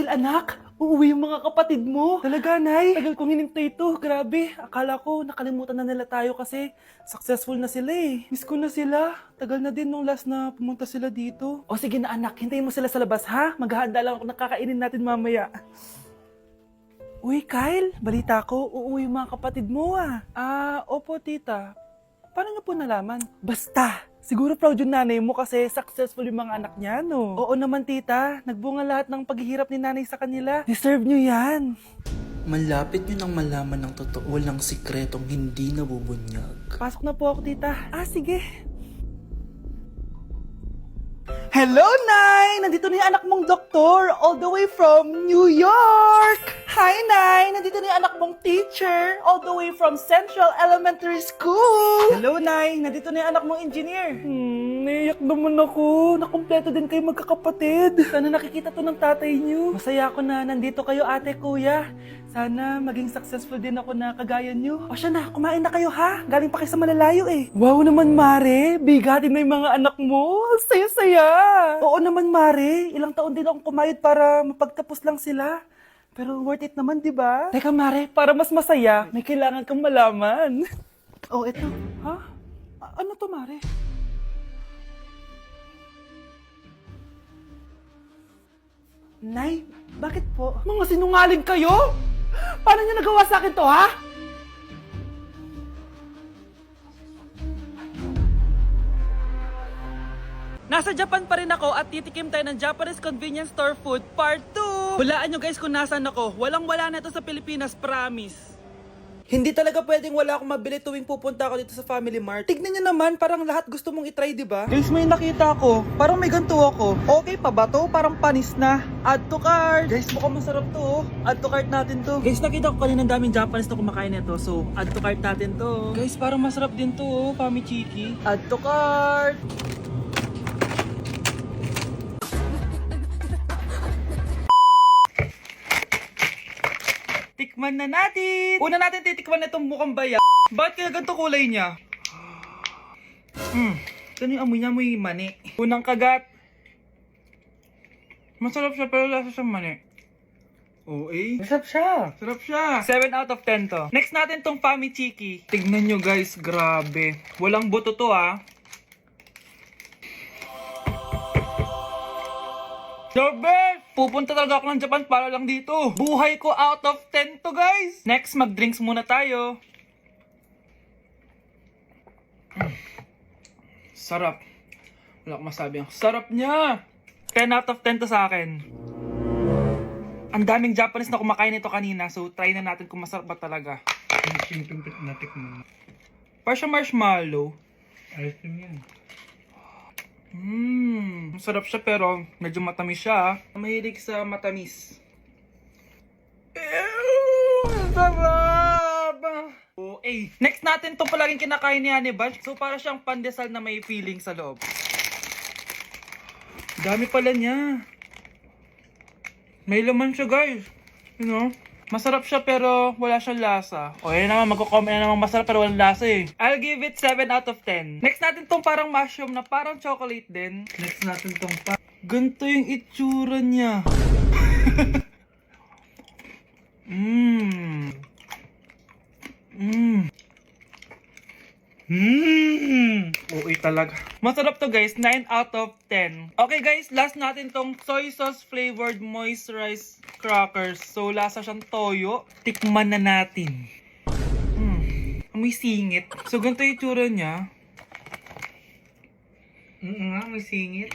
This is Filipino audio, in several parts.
Kyle, anak, uuwi yung mga kapatid mo. Talaga, Nay? Tagal kong hinintay ito. Grabe, akala ko nakalimutan na nila tayo kasi successful na sila eh. Miss ko na sila. Tagal na din nung last na pumunta sila dito. O sige na anak, hintayin mo sila sa labas ha. Maghahanda lang ako ng kakainin natin mamaya. Uy, Kyle, balita ko, uuwi yung mga kapatid mo ah. Opo tita. Paano niyo po nalaman? Basta! Siguro proud yung nanay mo kasi successful yung mga anak niya, no? Oo naman, tita. Nagbunga lahat ng paghihirap ni nanay sa kanila. Deserve nyo yan. Malapit nyo nang malaman ng totoo, walang sikretong hindi nabubunyag. Pasok na po ako, tita. Sige. Hello, Nay! Nandito na yung anak mong doktor all the way from New York! Hi, Nay! Nandito na yung anak mong teacher all the way from Central Elementary School! Hello, Nay! Nandito na yung anak mong engineer! Naiyak naman ako. Nakumpleto din kayo magkakapatid. Sana nakikita to ng tatay niyo. Masaya ako na nandito kayo, ate, kuya. Sana maging successful din ako na kagaya niyo. O siya na, kumain na kayo ha. Galing pa kayo sa malalayo eh. Wow naman, Mare. Bigatin na yung mga anak mo. Saya-saya. Oo naman, Mare. Ilang taon din akong kumayod para mapagtapos lang sila. Pero worth it naman, di ba? Teka, Mare, para mas masaya, may kailangan kang malaman. Oh, eto. Ha? Ano to, Mare? Nay, bakit po? Mga sinungaling kayo? Paano niyo nagawa sa akin to, ha? Nasa Japan pa rin ako at titikim tayo ng Japanese convenience store food part 2. Hulaan nyo guys kung nasan ako. Walang-wala na ito sa Pilipinas, promise. Hindi talaga pwedeng wala akong mabili tuwing pupunta ako dito sa Family Mart. Tignan nyo naman, parang lahat gusto mong itry, di ba? Guys, may nakita ako. Parang may ganito ako. Okay pa ba to? Parang panis na. Add to cart. Guys, mukhang masarap to. Oh. Add to cart natin to. Guys, nakita ko kanina daming Japanese na kumakain nito. So, add to cart natin to. Guys, parang masarap din to. Oh. Famichiki. Add to cart. Tikman na natin! Una natin titikman na itong mukhang baya. Bakit kaya ganito kulay niya? Ito yung amoy niya, amoy mani. Unang kagat. Masarap siya pero lasa siyang mani. Masarap siya. Sarap siya. 7 out of 10 to. Next natin tong Famichiki. Tignan nyo guys, grabe. Walang buto to ah. The best! Pupunta talaga ako ng Japan para lang dito. Buhay ko out of 10 to guys. Next, mag-drinks muna tayo. Sarap. Wala akong masabi. Ang sarap niya. 10 out of 10 to sa akin. Ang daming Japanese na kumakain nito kanina. So, try na natin kung masarap ba talaga. Parang siya marshmallow. Ayos din yan. Masarap siya pero medyo matamis siya. Mahilig sa matamis. Sarap! Next natin itong palaging kinakain ni Honey Bunch. So para siyang pandesal na may feeling sa loob. Dami pala niya. May laman siya guys. You know? Masarap siya pero wala siyang lasa. O yun naman, magko-comment na naman masarap pero walang lasa eh. I'll give it 7 out of 10. Next natin tong parang mushroom na parang chocolate din. Next natin tong Ganito yung itsura niya. Okay talaga. Masarap to guys, 9 out of 10. Okay guys, last natin tong soy sauce flavored moisturized crackers. So lasa siyang toyo. Tikman na natin. May singit. So ganito yung itsura niya. may singit.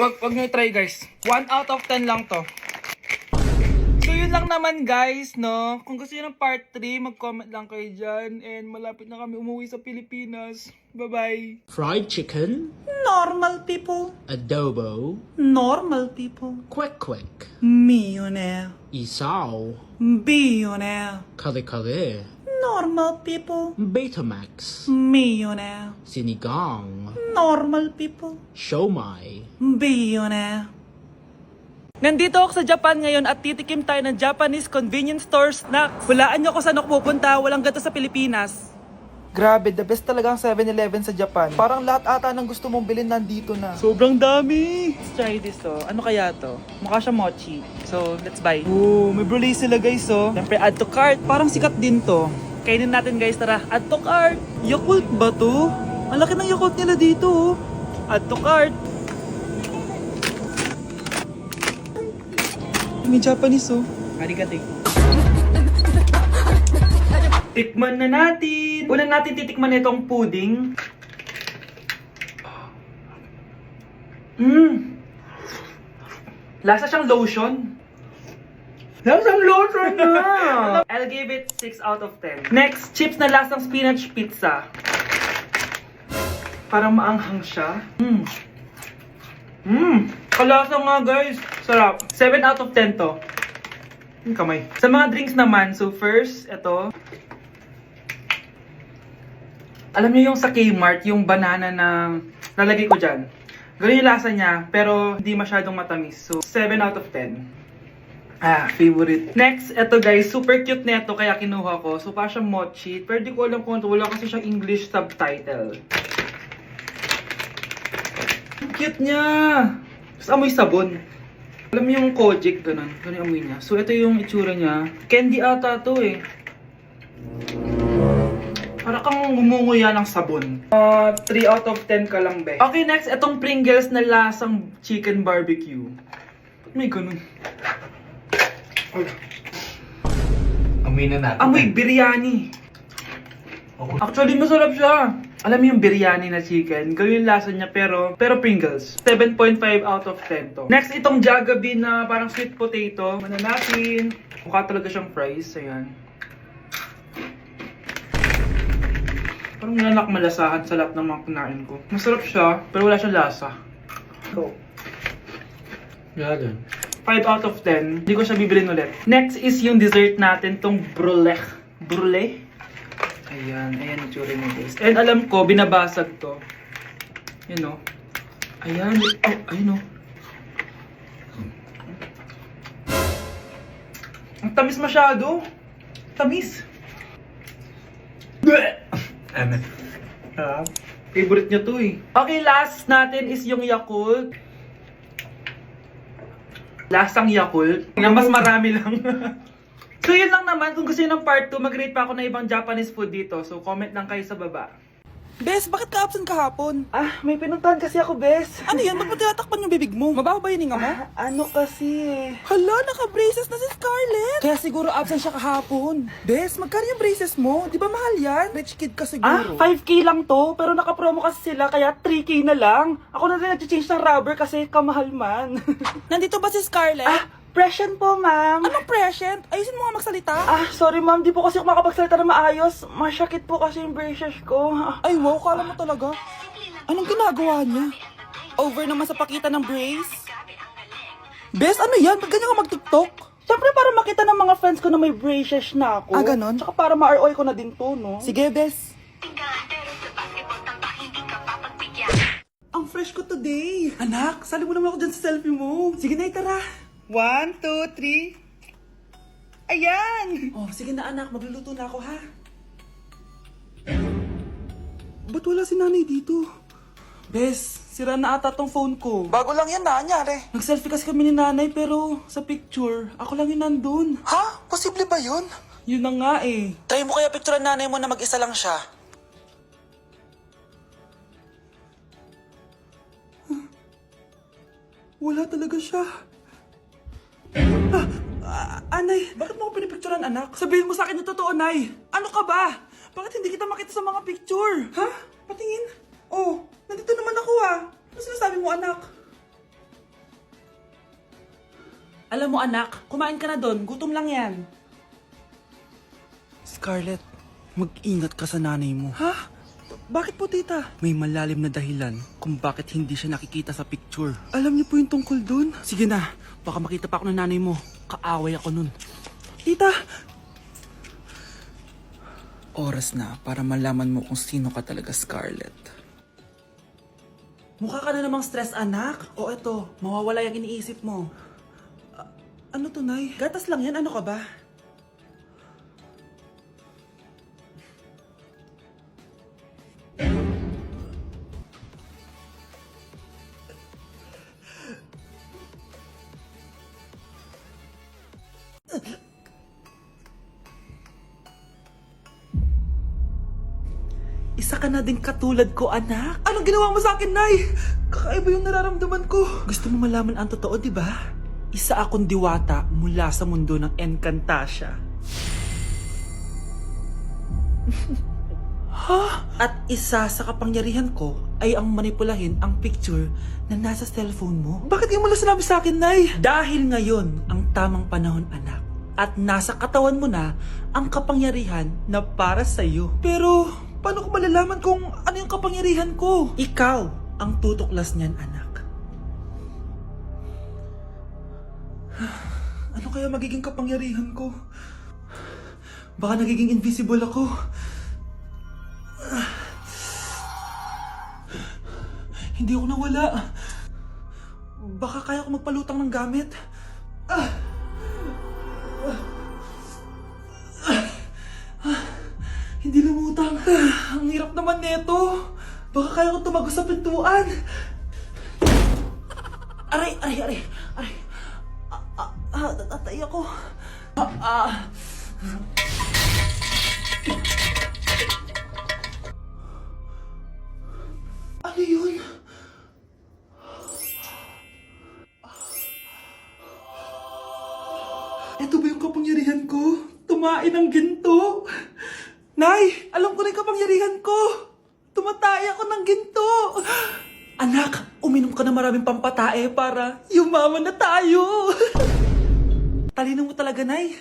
Wag nyo try guys. 1 out of 10 lang to. So yun lang naman guys, no? Kung gusto nyo ng part 3, mag-comment lang kayo dyan. And malapit na kami umuwi sa Pilipinas. Bye-bye! Fried chicken, Normal people. adobo, Normal people. kwek-kwek, Millionaire. isaw, Billionaire. kare-kare, Normal people. Betamax, Millionaire. sinigang, Normal people. siomai. Billionaire. Nandito ako sa Japan ngayon at titikim tayo ng Japanese convenience store snacks. Hulaan nyo kung saan ako pupunta, walang ganito sa Pilipinas. Grabe, the best talaga ang 7-Eleven sa Japan. Parang lahat ata ng gusto mong bilhin nandito na. Sobrang dami! Let's try this, oh. Ano kaya to? Mukha siya mochi. So, let's buy. Oh, may brulee sila, guys, oh. Siyempre, add to cart. Parang sikat din to. Kainin natin, guys, tara. Add to cart. Yakult ba to? Ang laki ng Yakult nila dito, oh. Add to cart. May Japanese, oh. Arigato. Tikman na natin. Una natin titikman itong pudding. Lasa siyang lotion. Lasang lotion na! I'll give it 6 out of 10. Next, chips na lasang spinach pizza. Parang maanghang siya. Kalasa nga, guys. Sarap. 7 out of 10 to. Yung kamay. Sa mga drinks naman, so first, ito. Alam niyo yung sa Kmart, yung banana na nalagay ko dyan. Ganun yung lasa niya, pero hindi masyadong matamis. So, 7 out of 10. Favorite. Next, ito guys, super cute na ito, kaya kinuha ko. So, parang siyang mochi. Pero di ko alam kung ito, wala kasi siyang English subtitle. Ang cute niya! Tapos amoy sabon. Alam mo yung Kojic, ganun. Ganun yung amoy niya. So, ito yung itsura niya. Candy ata to eh. Para kang ngumunguya ng sabon. 3 out of 10 ka lang, be. Okay, next, itong Pringles na lasang chicken barbecue. Ba't may ganun? Amoy na natin. Amoy biryani. Actually, masarap siya. Alam mo yung biryani na chicken, ganun yung lasa niya, pero Pringles. 7.5 out of 10 to. Next, itong Jollibee na parang sweet potato. Ano natin? Mukha talaga siyang fries. Ayan. Parang nanak malasahan sa lahat ng mga kinain ko. Masarap siya, pero wala siyang lasa. Go. Gagan. 5 out of 10. Hindi ko siya bibilin ulit. Next is yung dessert natin, tong brulee. Brulee? Ayan, ayan yung tsura niya, guys. And alam ko, binabasag to. Yun, o. Ayan. Oh, ayun, o. Ang tamis masyado. Tamis. Ano? Favorite niya to eh. Okay, last natin is yung Yakult. Lasang Yakult. Na mas marami lang. So yun lang naman. Kung gusto nyo ng part 2, mag-rate pa ako ng ibang Japanese food dito. So comment lang kayo sa baba. Bes, bakit ka absent kahapon? May pinuntahan kasi ako, Bes. Ano yan? Ba't mo tinatakpan yung bibig mo? Mabaho ba yung hininga mo? Ano kasi Hala, naka-braces na si Scarlett! Kaya siguro absent siya kahapon. Bes, magkano yung braces mo? Di ba mahal yan? Rich kid ka siguro. 5K lang to. Pero naka-promo kasi sila, kaya 3K na lang. Ako na rin nag-change ng rubber kasi kamahal man. Nandito ba si Scarlett? Present po, ma'am. Anong present? Ayusin mo nga magsalita. Sorry ma'am, di po kasi ako makapagsalita na maayos. Masyakit po kasi yung braces ko. Ay wow, kala mo talaga. Anong ginagawa niya? Over naman sa pakita ng brace? Bes, ano yan? Ba't ganyan ka mag-tiktok? Siyempre para makita ng mga friends ko na may braces na ako. Ganon? Tsaka para ma-ROI ko na din to, no? Sige, Bes. Ang fresh ko today. Anak, sali mo naman ako dyan sa selfie mo. Sige na, tara. 1, 2, 3. Ayan! Oh, sige na anak, magluluto na ako ha. Ba't wala si nanay dito? Bes, sira na ata tong phone ko. Bago lang yan, nangyari. Nag-selfie kasi kami ni nanay pero sa picture, ako lang yung nandun. Ha? Posible ba yun? Yun na nga eh. Try mo kaya picture nanay mo na mag-isa lang siya. Wala talaga siya. Anay, bakit mo ako pinipicturean anak? Sabihin mo sa akin yung totoo, Nay. Ano ka ba? Bakit hindi kita makita sa mga picture? Ha? Patingin? Oh, nandito naman ako ah. Ano sinasabi mo anak? Alam mo anak, kumain ka na doon. Gutom lang yan. Scarlett, mag-ingat ka sa nanay mo. Ha? Bakit po tita? May malalim na dahilan kung bakit hindi siya nakikita sa picture. Alam niyo po yung tungkol doon? Sige na, baka makita pa ako ng nanay mo. Kaaway ako nun. Tita! Oras na para malaman mo kung sino ka talaga, Scarlett. Mukha ka na namang stress anak. O eto, mawawala yung iniisip mo. Ano to, Nay? Gatas lang yan, ano ka ba? ka na din katulad ko, anak. Anong ginawa mo sa akin, Nay? Kakaiba yung nararamdaman ko. Gusto mo malaman ang totoo, di ba? Isa akong diwata mula sa mundo ng Encantasia. At isa sa kapangyarihan ko ay ang manipulahin ang picture na nasa cellphone mo. Bakit di mo lang sinabi sa akin, Nay? Dahil ngayon ang tamang panahon, anak. At nasa katawan mo na ang kapangyarihan na para sa'yo. Pero, paano ko malalaman kung ano yung kapangyarihan ko? Ikaw ang tutuklas niyan, anak. Ano kaya magiging kapangyarihan ko? Baka nagiging invisible ako. Hindi ako nawala. Baka kaya ko magpalutang ng gamit. Hindi lumutang. Ang hirap naman neto. Baka kaya ko tumagos sa pintuan. Aray! Natatay ako. Ano yun? Ito ba yung kapangyarihan ko? Tumain ng ginto? Nay, alam ko na yung kapangyarihan ko. Tumatay ako ng ginto. Anak, uminom ka na maraming pampatae para Yumaman na tayo. talino mo talaga, Nay.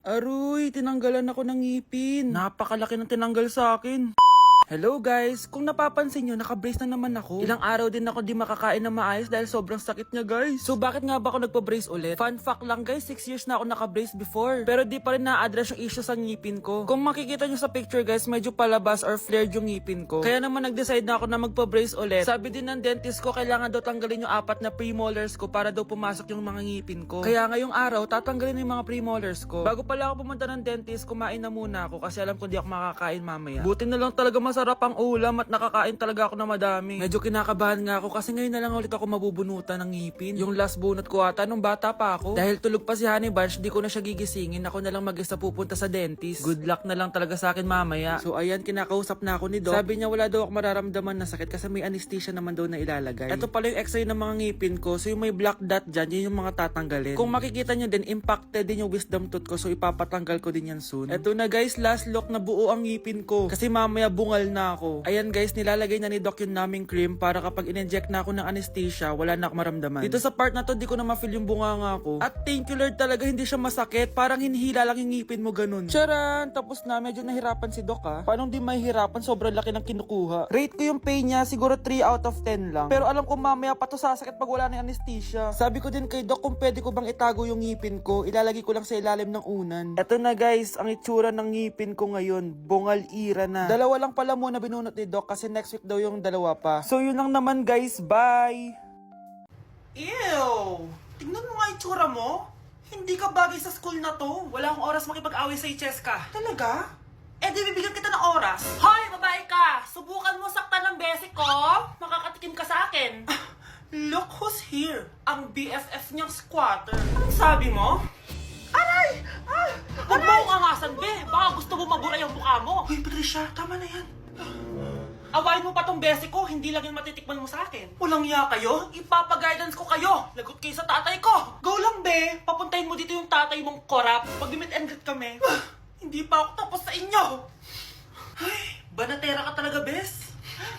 Aroy, tinanggalan ako ng ngipin. Napakalaki ng tinanggal sa akin. Hello guys, kung napapansin nyo, naka-brace na naman ako. Ilang araw din ako di makakain na maayos dahil sobrang sakit niya guys. So bakit nga ba ako nagpa-brace ulit? Fun fact lang guys, 6 years na ako naka-brace before. Pero di pa rin na-address yung issue sa ngipin ko. Kung makikita nyo sa picture guys, medyo palabas or flared yung ngipin ko. Kaya naman nag-decide na ako na magpa-brace ulit. Sabi din ng dentist ko, kailangan daw tanggalin yung 4 na premolars ko para daw pumasok yung mga ngipin ko. Kaya ngayong araw, tatanggalin yung mga premolars ko. Bago pala ako pumunta ng dentist, kumain na muna ako kasi alam ko di ako makakain mamaya. Buti na lang talaga masarap ang ulam at nakakain talaga ako na madami. Medyo kinakabahan nga ako kasi ngayon na lang ulit ako mabubunutan ng ngipin. Yung last bunot ko ata nung bata pa ako. Dahil tulog pa si Honey Bunch, di ko na siya gigisingin. Ako na lang mag-isa pupunta sa dentist. Good luck na lang talaga sa akin mamaya. So ayan, kinakausap na ako ni Doc. Sabi niya wala daw ako mararamdaman na sakit kasi may anesthesia naman daw na ilalagay. Ito pala yung x-ray ng mga ngipin ko. So yung may black dot dyan, yun yung mga tatanggalin. Kung makikita nyo din, impacted din yung wisdom tooth ko. So ipapatanggal ko din yan soon. Ito na guys, last look na buo ang ngipin ko. Kasi mamaya bungal na ako. Ayan guys, nilalagay na ni Doc yung naming cream para kapag in-inject na ako ng anesthesia, wala na ako maramdaman. Dito sa part na to, di ko na ma-feel yung bunganga ko. At thank you Lord talaga, hindi siya masakit. Parang hinihila lang yung ngipin mo ganun. Charan! Tapos na, medyo nahirapan si Doc ha. Paano di mahirapan? Sobrang laki ng kinukuha. Rate ko yung pain niya, siguro 3 out of 10 lang. Pero alam ko mamaya pa to sasakit pag wala na yung anesthesia. Sabi ko din kay Doc kung pwede ko bang itago yung ngipin ko, ilalagay ko lang sa ilalim ng unan. Eto na guys, ang itsura ng ngipin ko ngayon. Bungal ira na. Dalawa lang pala muna binunot ni Doc kasi next week daw yung dalawa pa. So yun lang naman guys, bye! Ew! Tingnan mo nga itsura mo. Hindi ka bagay sa school na to. Wala akong oras makipag-away sa Cheska. Talaga? Eh di bibigyan kita ng oras. Hoy, babae ka! Subukan mo saktan ng basic ko. Makakatikim ka sa akin. Look who's here. Ang BFF niyang squatter. Anong sabi mo? Aray! Huwag mo akong angasan, be. Baka gusto mo mabura yung mukha mo. Hoy, Patricia, tama na yan. Awayin mo pa tong basic ko, hindi lang yung matitikman mo sa akin. Walang iya kayo, ipapag-guidance ko kayo. Lagot kayo sa tatay ko. Go lang, be. Papuntahin mo dito yung tatay mong korap. Pag-meet and greet kami. Hindi pa ako tapos sa inyo. Ay, banatera ka talaga, bes.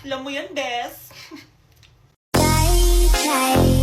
Alam mo yan, bes. Try